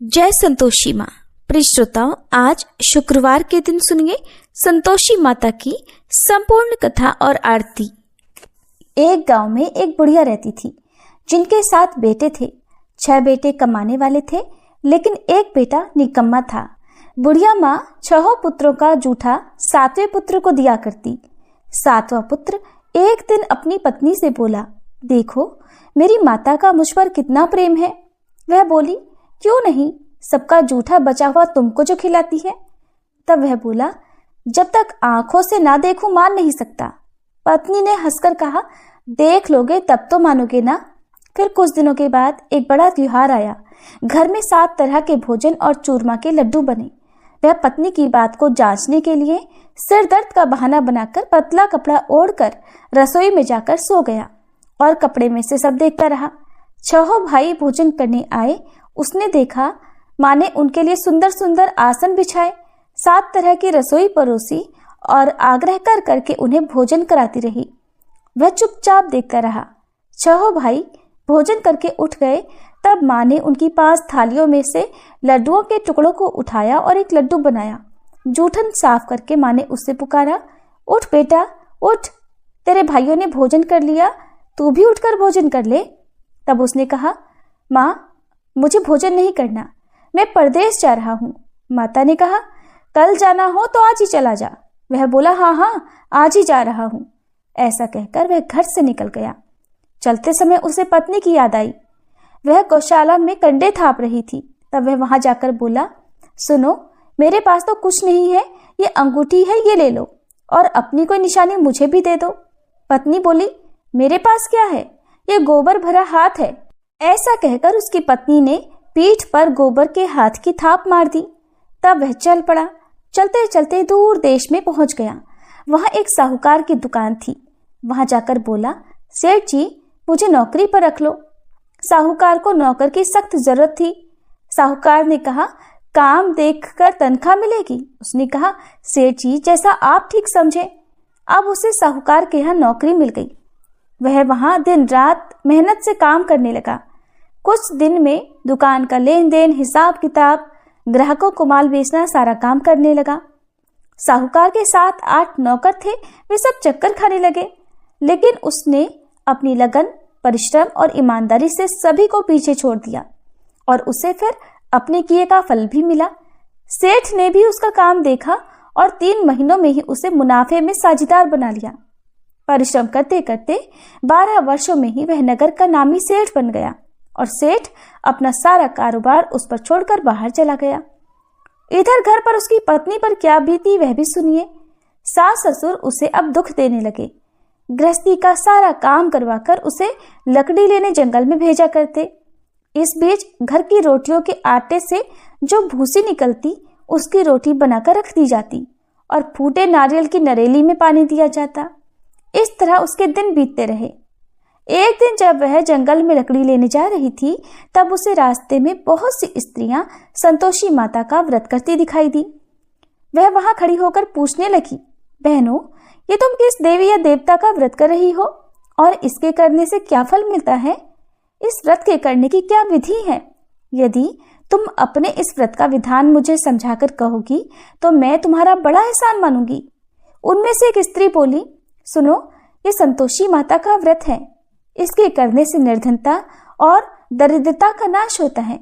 जय संतोषी माँ। प्रिय श्रोताओं, आज शुक्रवार के दिन सुनिए संतोषी माता की संपूर्ण कथा और आरती। एक गांव में एक बुढ़िया रहती थी जिनके 7 बेटे थे। 6 बेटे कमाने वाले थे, लेकिन एक बेटा निकम्मा था। बुढ़िया माँ 6 पुत्रों का जूठा 7वें पुत्र को दिया करती। 7वां पुत्र एक दिन अपनी पत्नी से बोला, देखो मेरी माता का मुझ पर कितना प्रेम है। वह बोली, क्यों नहीं, सबका जूठा बचा हुआ तुमको जो खिलाती है। तब वह बोला, जब तक आंखों से ना देखूं मान नहीं सकता। पत्नी ने हंसकर कहा, देख लोगे तब तो मानोगे ना। फिर कुछ दिनों के बाद एक बड़ा त्योहार आया। घर में 7 तरह के भोजन और चूरमा के लड्डू बने। वह पत्नी की बात को जांचने के लिए सिर दर्द का बहाना बनाकर पतला कपड़ा ओढ़कर रसोई में जाकर सो गया और कपड़े में से सब देखता रहा। 6 भाई भोजन करने आए। उसने देखा माँ ने उनके लिए सुंदर सुंदर आसन बिछाए, 7 तरह की रसोई परोसी और आग्रह कर करके उन्हें भोजन कराती रही। वह चुपचाप देखता रहा। 6 भाई भोजन करके उठ गए। तब माँ ने उनकी 5 थालियों में से लड्डुओं के टुकड़ों को उठाया और एक लड्डू बनाया। जूठन साफ करके माँ ने उससे पुकारा, उठ बेटा उठ, तेरे भाइयों ने भोजन कर लिया, तू भी उठकर भोजन कर ले। तब उसने कहा, माँ मुझे भोजन नहीं करना, मैं परदेश जा रहा हूँ। माता ने कहा, कल जाना हो तो आज ही चला जा। वह बोला, हाँ आज ही जा रहा हूँ। ऐसा कहकर वह घर से निकल गया। चलते समय उसे पत्नी की याद आई। वह गौशाला में कंडे थाप रही थी। तब वह वहां जाकर बोला, सुनो मेरे पास तो कुछ नहीं है, ये अंगूठी है, ये ले लो और अपनी कोई निशानी मुझे भी दे दो। पत्नी बोली, मेरे पास क्या है, ये गोबर भरा हाथ है। ऐसा कहकर उसकी पत्नी ने पीठ पर गोबर के हाथ की थाप मार दी। तब वह चल पड़ा। चलते चलते दूर देश में पहुंच गया। वहां एक साहूकार की दुकान थी। वहां जाकर बोला, सेठ जी मुझे नौकरी पर रख लो। साहूकार को नौकर की सख्त जरूरत थी। साहूकार ने कहा, काम देखकर तनख्वाह मिलेगी। उसने कहा, सेठ जी जैसा आप ठीक समझे। अब उसे साहूकार के यहाँ नौकरी मिल गई। वह वहां दिन रात मेहनत से काम करने लगा। कुछ दिन में दुकान का लेन देन, हिसाब किताब, ग्राहकों को माल बेचना सारा काम करने लगा। साहूकार के 7-8 नौकर थे, वे सब चक्कर खाने लगे, लेकिन उसने अपनी लगन, परिश्रम और ईमानदारी से सभी को पीछे छोड़ दिया और उसे फिर अपने किए का फल भी मिला। सेठ ने भी उसका काम देखा और 3 महीनों में ही उसे मुनाफे में साझेदार बना लिया। परिश्रम करते करते 12 वर्षों में ही वह नगर का नामी सेठ बन गया और सेठ अपना सारा कारोबार उस पर छोड़कर बाहर चला गया। इधर घर पर उसकी पत्नी पर क्या बीती वह भी सुनिए। सास ससुर उसे अब दुख देने लगे। गृहस्थी का सारा काम करवाकर उसे लकड़ी लेने जंगल में भेजा करते। इस बीच घर की रोटियों के आटे से जो भूसी निकलती उसकी रोटी बनाकर रख दी जाती और फूटे नारियल की नरेली में पानी दिया जाता। इस तरह उसके दिन बीतते रहे। एक दिन जब वह जंगल में लकड़ी लेने जा रही थी, तब उसे रास्ते में बहुत सी स्त्रियां संतोषी माता का व्रत करती दिखाई दी। वह वहां खड़ी होकर पूछने लगी, बहनों ये तुम किस देवी या देवता का व्रत कर रही हो और इसके करने से क्या फल मिलता है? इस व्रत के करने की क्या विधि है? यदि तुम अपने इस व्रत का विधान मुझे समझाकर कहोगी तो मैं तुम्हारा बड़ा एहसान मानूंगी। उनमें से एक स्त्री बोली, सुनो ये संतोषी माता का व्रत है। इसके करने से निर्धनता और दरिद्रता का नाश होता है,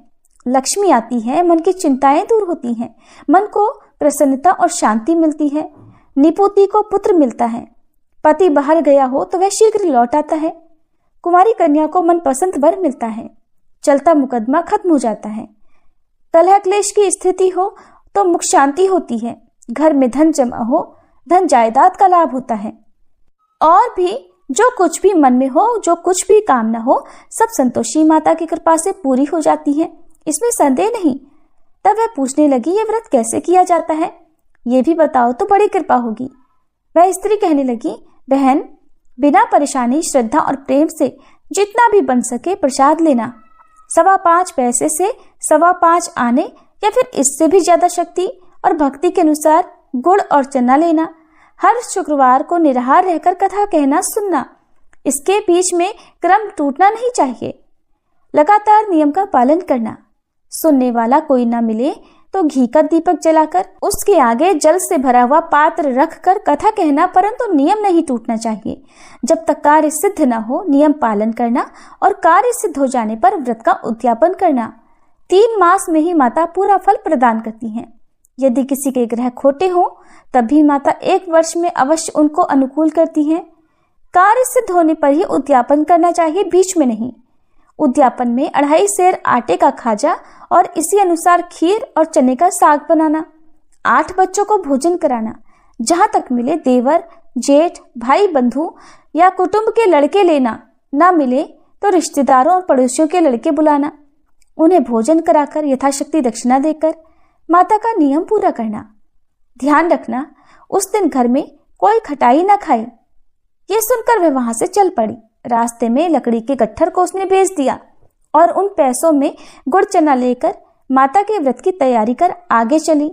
लक्ष्मी आती है, मन की चिंताएं दूर होती हैं, मन को प्रसन्नता और शांति मिलती है, निपुति को पुत्र मिलता है, पति बाहर गया हो तो वह शीघ्र लौट आता है, कुमारी कन्या को मनपसंद वर मिलता है, चलता मुकदमा खत्म हो जाता है, कलह क्लेश की स्थिति हो तो मुख शांति होती है, घर में धन जमा हो, धन जायदाद का लाभ होता है, और भी जो कुछ भी मन में हो, जो कुछ भी कामना हो, सब संतोषी माता की कृपा से पूरी हो जाती है, इसमें संदेह नहीं। तब वह पूछने लगी, ये व्रत कैसे किया जाता है, ये भी बताओ तो बड़ी कृपा होगी। वह स्त्री कहने लगी, बहन बिना परेशानी, श्रद्धा और प्रेम से जितना भी बन सके प्रसाद लेना। 5.25 पैसे से 5.25 आने या फिर इससे भी ज्यादा शक्ति और भक्ति के अनुसार गुड़ और चना लेना। हर शुक्रवार को निराहार रहकर कथा कहना सुनना। इसके बीच में क्रम टूटना नहीं चाहिए। लगातार नियम का पालन करना। सुनने वाला कोई न मिले तो घी का दीपक जलाकर उसके आगे जल से भरा हुआ पात्र रखकर कथा कहना, परंतु नियम नहीं टूटना चाहिए। जब तक कार्य सिद्ध न हो नियम पालन करना और कार्य सिद्ध हो जाने पर व्रत का उद्यापन करना। 3 मास में ही माता पूरा फल प्रदान करती हैं। यदि किसी के ग्रह खोटे हों तब भी माता 1 वर्ष में अवश्य उनको अनुकूल करती हैं। कार्य सिद्ध होने पर ही उद्यापन करना चाहिए, बीच में नहीं। उद्यापन में 2.5 सेर आटे का खाजा और इसी अनुसार खीर और चने का साग बनाना, 8 बच्चों को भोजन कराना, जहां तक मिले देवर, जेठ, भाई बंधु या कुटुंब के लड़के लेना, ना मिले तो रिश्तेदारों और पड़ोसियों के लड़के बुलाना, उन्हें भोजन कराकर यथाशक्ति दक्षिणा देकर माता का नियम पूरा करना। ध्यान रखना उस दिन घर में कोई खटाई ना खाए। ये सुनकर वह वहां से चल पड़ी। रास्ते में लकड़ी के गट्ठर को उसने बेच दिया और उन पैसों में गुड़ चना लेकर माता के व्रत की तैयारी कर आगे चली।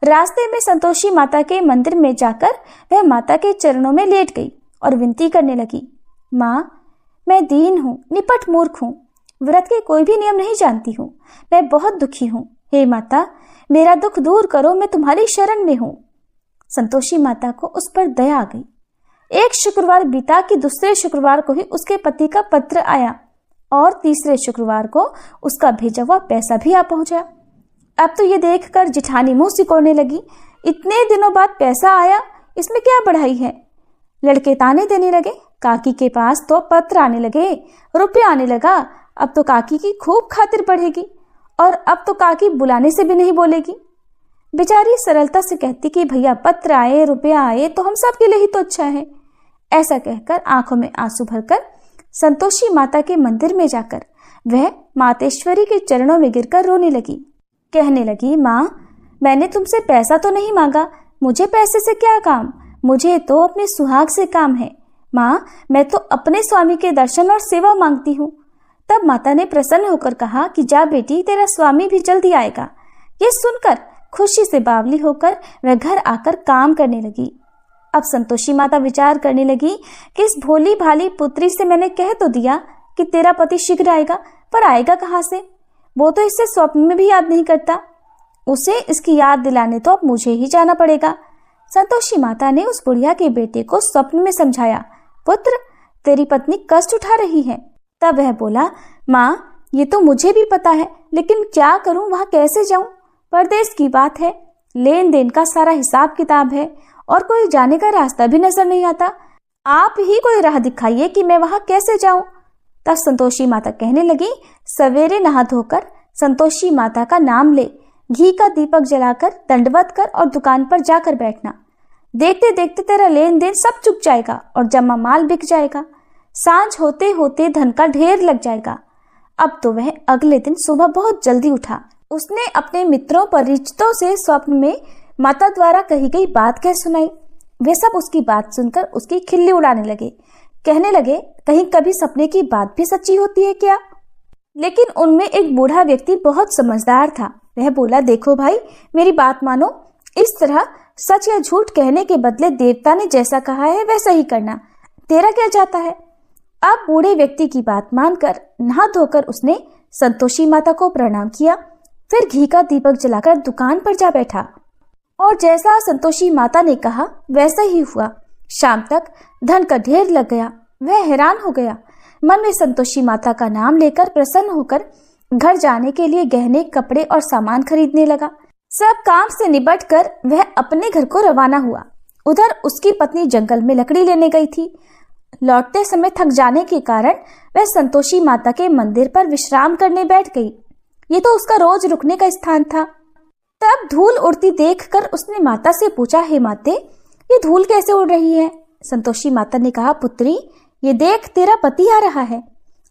रास्ते में संतोषी माता के मंदिर में जाकर वह माता के चरणों में लेट गई और विनती करने लगी, माँ, मैं दीन हूँ, निपट मूर्ख हूँ, व्रत के कोई भी नियम नहीं जानती हूँ, मैं बहुत दुखी हूँ। हे माता, मेरा दुख दूर करो, मैं तुम्हारी शरण में हूँ। संतोषी माता को उस पर दया आ गई। एक शुक्रवार बीता कि दूसरे शुक्रवार को ही उसके पति का पत्र आया और तीसरे शुक्रवार को उसका भेजा हुआ पैसा भी आ पहुंचा। अब तो ये देखकर जिठानी मुंह सिकोड़ने लगी, इतने दिनों बाद पैसा आया, इसमें क्या बढ़ाई है। लड़के ताने देने लगे, काकी के पास तो पत्र आने लगे, रुपया आने लगा, अब तो काकी की खूब खातिर बढ़ेगी और अब तो काकी बुलाने से भी नहीं बोलेगी। बेचारी सरलता से कहती कि भैया पत्र आए, रुपया आए तो हम सब के लिए ही तो अच्छा है। ऐसा कहकर आंखों में आंसू भरकर संतोषी माता के मंदिर में जाकर वह मातेश्वरी के चरणों में गिरकर रोने लगी। कहने लगी, माँ, मैंने तुमसे पैसा तो नहीं मांगा, मुझे पैसे से क्या काम, मुझे तो अपने सुहाग से काम है। माँ, मैं तो अपने स्वामी के दर्शन और सेवा मांगती हूँ। तब माता ने प्रसन्न होकर कहा कि जा बेटी, तेरा स्वामी भी जल्दी आएगा। ये सुनकर खुशी से बावली होकर वह घर आकर काम करने लगी। अब संतोषी माता विचार करने लगी कि इस भोली भाली पुत्री से मैंने कह तो दिया कि तेरा पति शीघ्र आएगा, पर आएगा कहाँ से? वो तो इससे स्वप्न में भी याद नहीं करता। उसे इसकी याद दिलाने तो अब मुझे ही जाना पड़ेगा। संतोषी माता ने उस बुढ़िया के बेटे को स्वप्न में समझाया, पुत्र, तेरी पत्नी कष्ट उठा रही है। तब वह बोला, माँ, ये तो मुझे भी पता है, लेकिन क्या करूं, वहां कैसे जाऊं? परदेश की बात है, लेन देन का सारा हिसाब किताब है और कोई जाने का रास्ता भी नजर नहीं आता। आप ही कोई राह दिखाइए कि मैं वहां कैसे जाऊं। तब संतोषी माता कहने लगी, सवेरे नहा धोकर संतोषी माता का नाम ले, घी का दीपक जलाकर दंडवत कर और दुकान पर जाकर बैठना। देखते देखते तेरा लेन देन सब चुक जाएगा और जमा माल बिक जाएगा। सांझ होते होते धन का ढेर लग जाएगा। अब तो वह अगले दिन सुबह बहुत जल्दी उठा। उसने अपने मित्रों परिचितों से स्वप्न में माता द्वारा कही गई बात कह सुनाई। वे सब उसकी बात सुनकर उसकी खिल्ली उड़ाने लगे। कहने लगे, कहीं कभी सपने की बात भी सच्ची होती है क्या? लेकिन उनमें एक बूढ़ा व्यक्ति बहुत समझदार था। वह बोला, देखो भाई, मेरी बात मानो, इस तरह सच या झूठ कहने के बदले देवता ने जैसा कहा है वैसा ही करना, तेरा क्या जाता है। अब बूढ़े व्यक्ति की बात मानकर नहा धोकर उसने संतोषी माता को प्रणाम किया, फिर घी का दीपक जलाकर दुकान पर जा बैठा और जैसा संतोषी माता ने कहा वैसा ही हुआ। शाम तक धन का ढेर लग गया। वह हैरान हो गया। मन में संतोषी माता का नाम लेकर प्रसन्न होकर घर जाने के लिए गहने, कपड़े और सामान खरीदने लगा। सब काम से निपट कर वह अपने घर को रवाना हुआ। उधर उसकी पत्नी जंगल में लकड़ी लेने गई थी। लौटते समय थक जाने के कारण वह संतोषी माता के मंदिर पर विश्राम करने बैठ गई। ये तो उसका रोज रुकने का स्थान था। तब धूल उड़ती देखकर उसने माता से पूछा, हे माते, ये धूल कैसे उड़ रही है? संतोषी माता ने कहा, पुत्री, ये देख, तेरा पति आ रहा है।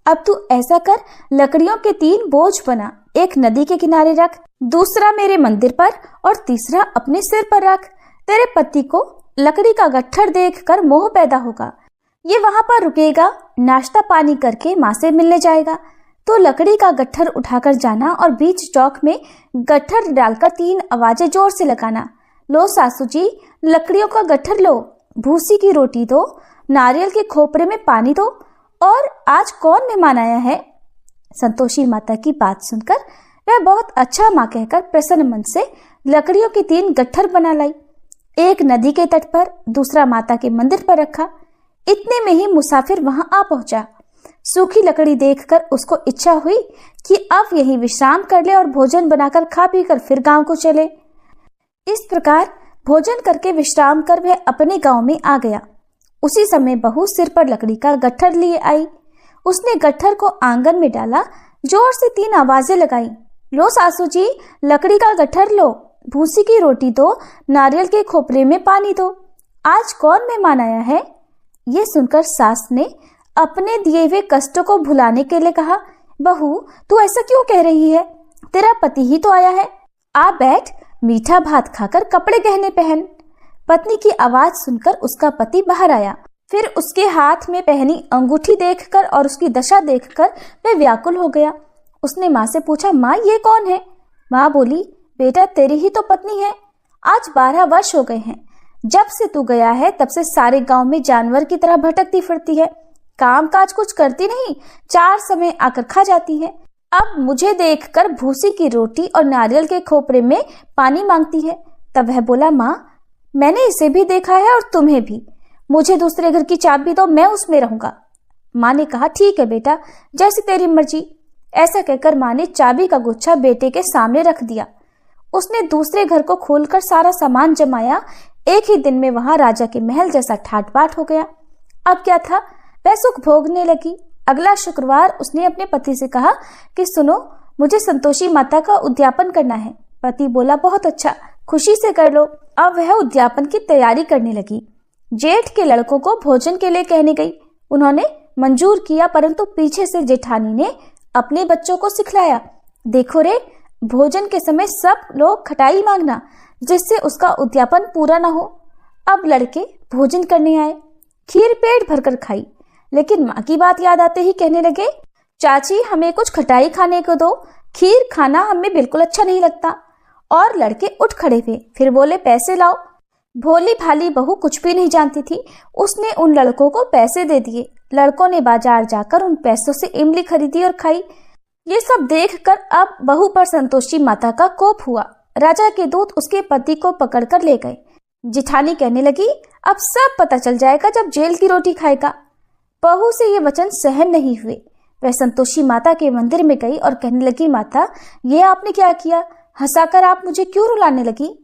अब तू ऐसा कर, लकड़ियों के 3 बोझ बना, एक नदी के किनारे रख, दूसरा मेरे मंदिर पर और तीसरा अपने सिर पर रख। तेरे पति को लकड़ी का गट्ठर देखकर मोह पैदा होगा। ये वहां पर रुकेगा, नाश्ता पानी करके माँ से मिलने जाएगा। तो लकड़ी का गट्ठर उठाकर जाना और बीच चौक में गट्ठर डालकर 3 आवाजें जोर से लगाना, लो सासू जी, लकड़ियों का गट्ठर लो, भूसी की रोटी दो, नारियल के खोपरे में पानी दो, और आज कौन मेहमान आया है? संतोषी माता की बात सुनकर वह बहुत अच्छा माँ कहकर प्रसन्न मन से लकड़ियों की 3 गट्ठर बना लाई। एक नदी के तट पर, दूसरा माता के मंदिर पर रखा। इतने में ही मुसाफिर वहां आ पहुंचा। सूखी लकड़ी देखकर उसको इच्छा हुई कि अब यहीं विश्राम कर ले और भोजन बनाकर खा पी कर फिर गांव को चले। इस प्रकार भोजन करके विश्राम कर वह अपने गांव में आ गया। उसी समय बहू सिर पर लकड़ी का गट्ठर लिए आई। उसने गट्ठर को आंगन में डाला, जोर से 3 आवाजें लगाई। लो सासू जी, लकड़ी का गट्ठर लो, भूसी की रोटी दो, नारियल के खोपरे में पानी दो। आज कौन मेहमान आया है? ये सुनकर सास ने अपने दिए हुए कष्टों को भुलाने के लिए कहा, बहू तू ऐसा क्यों कह रही है? तेरा पति ही तो आया है। आ बैठ, मीठा भात खाकर कपड़े गहने पहन। पत्नी की आवाज सुनकर उसका पति बाहर आया। फिर उसके हाथ में पहनी अंगूठी देखकर और उसकी दशा देखकर वह व्याकुल हो गया। उसने माँ से पूछा, माँ ये कौन है? माँ बोली, बेटा तेरी ही तो पत्नी है। आज 12 वर्ष हो गए हैं। जब से तू गया है तब से सारे गांव में जानवर की तरह भटकती फिरती है। काम काज कुछ करती नहीं, 4 समय आकर खा जाती है। अब मुझे देखकर भूसी की रोटी और नारियल के खोपरे में पानी मांगती है। तब वह बोला, माँ मैंने इसे भी देखा है और तुम्हें भी। मुझे दूसरे घर की चाबी दो, मैं उसमें रहूंगा। माँ ने कहा, ठीक है बेटा, जैसी तेरी मर्जी। ऐसा कहकर माँ ने चाबी का गुच्छा बेटे के सामने रख दिया। उसने दूसरे घर को खोलकर सारा सामान जमाया। एक ही दिन में वहां राजा के महल जैसा ठाट बाट हो गया। अब क्या था, वह सुख भोगने लगी। अगला शुक्रवार उसने अपने पति से कहा कि सुनो, मुझे संतोषी माता का उद्यापन करना है। पति बोला, बहुत अच्छा, खुशी से कर लो। अब वह उद्यापन की तैयारी करने लगी। जेठ के लड़कों को भोजन के लिए कहने गई। उन्होंने मंजूर किया, परंतु पीछे से जेठानी ने अपने बच्चों को सिखलाया, देखो रे, भोजन के समय सब लोग खटाई मांगना, जिससे उसका उद्यापन पूरा ना हो। अब लड़के भोजन करने आए। खीर पेट भरकर खाई, लेकिन माँ की बात याद आते ही कहने लगे, चाची हमें कुछ खटाई खाने को दो, खीर खाना हमें बिल्कुल अच्छा नहीं लगता। और लड़के उठ खड़े हुए, फिर बोले, पैसे लाओ। भोली भाली बहू कुछ भी नहीं जानती थी। उसने उन लड़कों को पैसे दे दिए। लड़कों ने बाजार जाकर उन पैसों से इमली खरीदी और खाई। ये सब देखकर अब बहू पर संतोषी माता का कोप हुआ। राजा के दूत उसके पति को पकड़कर ले गए। जिठानी कहने लगी, अब सब पता चल जाएगा जब जेल की रोटी खाएगा। बहू से ये वचन सहन नहीं हुए। वह संतोषी माता के मंदिर में गई और कहने लगी, माता ये आपने क्या किया? हंसाकर आप मुझे क्यों रुलाने लगी?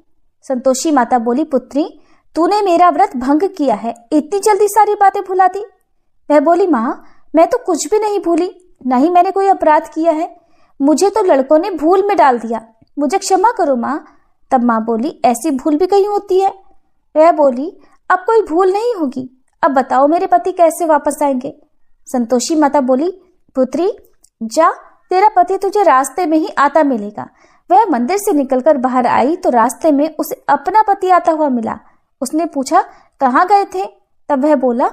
संतोषी माता बोली, पुत्री तूने मेरा व्रत भंग किया है, इतनी जल्दी सारी बातें भुला दी। वह बोली, माँ मैं तो कुछ भी नहीं भूली, न ही मैंने कोई अपराध किया है। मुझे तो लड़कों ने भूल में डाल दिया, मुझे क्षमा करो माँ। तब माँ बोली, ऐसी भूल भी कहीं होती है? वह बोली, अब कोई भूल नहीं होगी। अब बताओ मेरे पति कैसे वापस आएंगे? संतोषी माता बोली, पुत्री जा, तेरा पति तुझे रास्ते में ही आता मिलेगा। वह मंदिर से निकलकर बाहर आई तो रास्ते में उसे अपना पति आता हुआ मिला। उसने पूछा, कहाँ गए थे? तब वह बोला,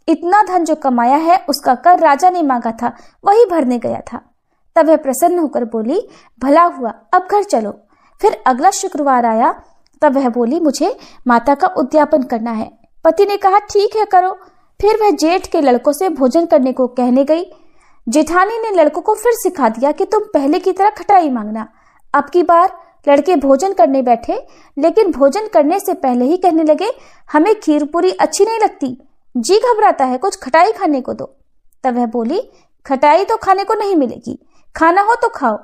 इतना धन जो कमाया है उसका कर राजा ने मांगा था, वही भरने गया था। तब वह प्रसन्न होकर बोली, भला हुआ, अब घर चलो। फिर अगला शुक्रवार आया। तब वह बोली, मुझे माता का उद्यापन करना है। पति ने कहा, ठीक है करो। फिर वह जेठ के लड़कों से भोजन करने को कहने गई। जेठानी ने लड़कों को फिर सिखा दिया कि तुम पहले की तरह खटाई मांगना। अब की बार लड़के भोजन करने बैठे, लेकिन भोजन करने से पहले ही कहने लगे, हमें खीर पूरी अच्छी नहीं लगती, जी घबराता है, कुछ खटाई खाने को दो। तब वह बोली, खटाई तो खाने को नहीं मिलेगी, खाना हो तो खाओ।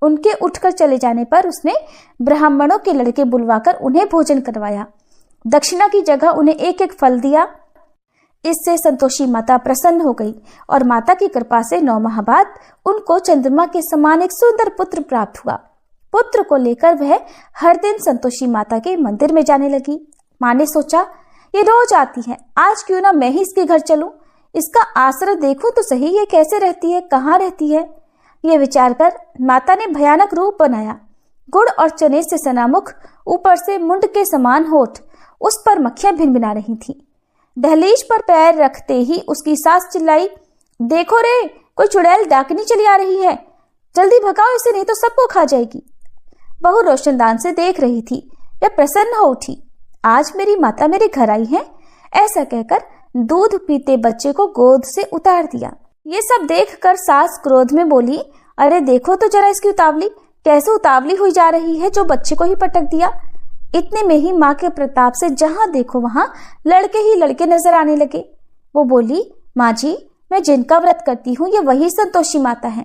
उनके उठकर चले जाने पर उसने ब्राह्मणों के लड़के बुलवाकर उन्हें भोजन करवाया। दक्षिणा की जगह उन्हें एक एक फल दिया। इससे संतोषी माता प्रसन्न हो गई और माता की कृपा से 9 माह बाद उनको चंद्रमा के समान एक सुंदर पुत्र प्राप्त हुआ। पुत्र को लेकर वह हर दिन संतोषी माता के मंदिर में जाने लगी। माँ ने सोचा, ये रोज आती है, आज क्यों ना मैं ही इसके घर चलूं, इसका आश्रय देखूं तो सही, ये कैसे रहती है, कहाँ रहती है। ये विचार कर माता ने भयानक रूप बनाया। गुड़ और चने से सनामुख, ऊपर से मुंड के समान होठ, उस पर मक्खियां भिनभिना रही थी। दहलीज पर पैर रखते ही उसकी सास चिल्लाई, देखो रे, कोई चुड़ैल डाकनी चली आ रही है, जल्दी भगाओ इसे, नहीं तो सबको खा जाएगी। बहू रोशनदान से देख रही थी। वह प्रसन्न हो उठी, आज मेरी माता मेरे घर आई है। ऐसा कहकर दूध पीते बच्चे को गोद से उतार दिया। ये सब देखकर सास क्रोध में बोली, अरे देखो तो जरा इसकी उतावली, कैसे उतावली हुई जा रही है, जो बच्चे को ही पटक दिया। इतने में ही माँ के प्रताप से जहां देखो वहां लड़के ही लड़के नजर आने लगे। वो बोली, माँ जी, मैं जिनका व्रत करती हूँ ये वही संतोषी माता है।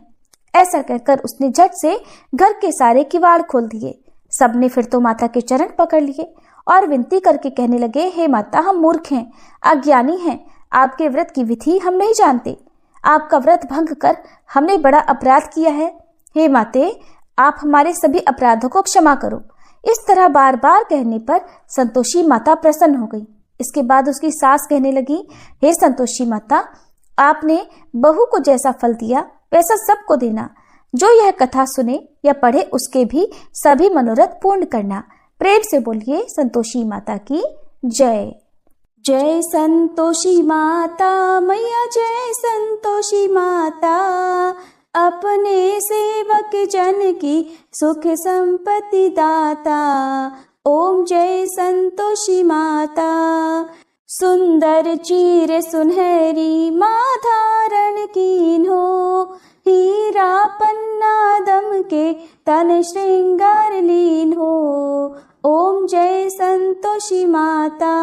ऐसा कहकर उसने झट से घर के सारे किवाड़ खोल दिए। सबने फिर तो माता के चरण पकड़ लिए और विनती करके कहने लगे, हे माता, हम मूर्ख हैं, अज्ञानी हैं, आपके व्रत की विधि हम नहीं जानते। आपका व्रत भंग कर हमने बड़ा अपराध किया है। हे माते, आप हमारे सभी अपराधों को क्षमा करो। इस तरह बार बार कहने पर संतोषी माता प्रसन्न हो गई। इसके बाद उसकी सास कहने लगी, हे संतोषी माता, आपने बहू को जैसा फल दिया वैसा सबको देना। जो यह कथा सुने या पढ़े उसके भी सभी मनोरथ पूर्ण करना। प्रेम से बोलिए संतोषी माता की जय। जय संतोषी माता मैया, जय संतोषी माता, अपने सेवक जन की सुख संपत्ति दाता। ओम जय संतोषी माता। सुंदर चीर सुनहरी माँ धारण कीन्हो, हीरा पन्ना दम के तन श्रृंगार लीन हो। ओम जय संतोषी माता।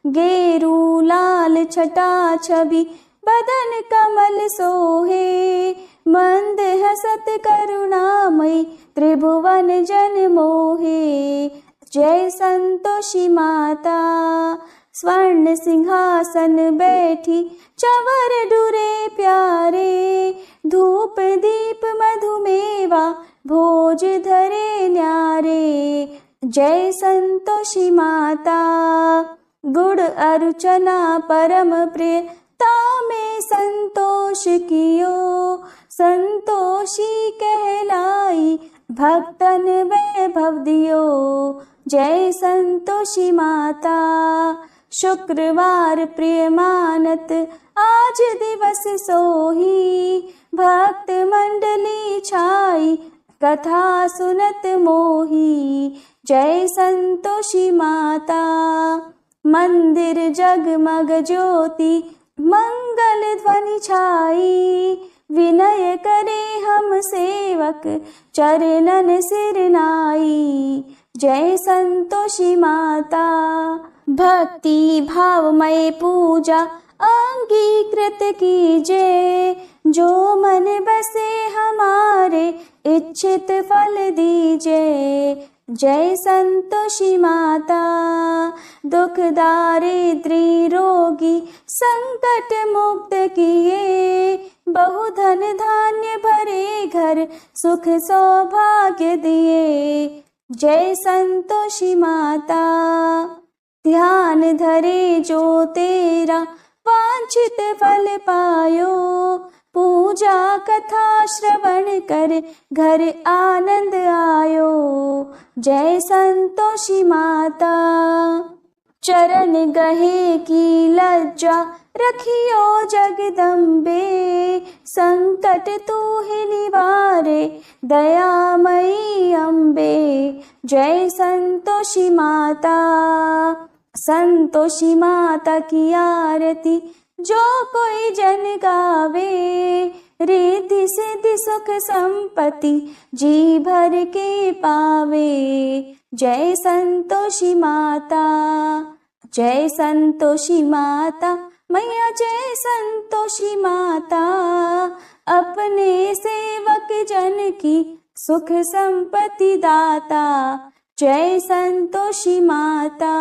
गेरू लाल छटा छवि बदन कमल सोहे, मंद हसत करुणामयी त्रिभुवन जन मोहे। जय संतोषी माता। स्वर्ण सिंहासन बैठी चवर डुरे प्यारे, धूप दीप मधुमेवा भोज धरे न्यारे। जय संतोषी माता। गुड़ अरुचना परम प्रिय तामे संतोष कियो, संतोषी कहलाई भक्तन वैभव दियो। जय संतोषी माता। शुक्रवार प्रिय मानत आज दिवस सोही, भक्त मंडली छाई कथा सुनत मोही। जय संतोषी माता। मंदिर जगमग ज्योति मंगल ध्वनि छाई, विनय करे हम सेवक चरणन सिर नाई। जय संतोषी माता। भक्ति भावमय पूजा अंगीकृत कीजे, जो मन बसे हमारे इच्छित फल दीजे। जय संतोषी माता। दुख दारिद्री रोगी संकट मुक्त किए, बहुधन धान्य भरे घर सुख सौभाग्य दिए। जय संतोषी माता। ध्यान धरे जो तेरा वांछित फल पायो, पूजा कथा श्रवण कर घर आनंद आयो। जय संतोषी माता। चरण गहे की लज्जा रखियो जगदम्बे, संकट तू ही निवारे दयामयी अम्बे। जय संतोषी माता। संतोषी माता की आरती जो कोई जन गावे, रिद्धि सिद्धि सुख संपत्ति जी भर के पावे। जय संतोषी माता। जय संतोषी माता मैया, जय संतोषी माता, अपने सेवक जन की सुख संपत्ति दाता। जय संतोषी माता।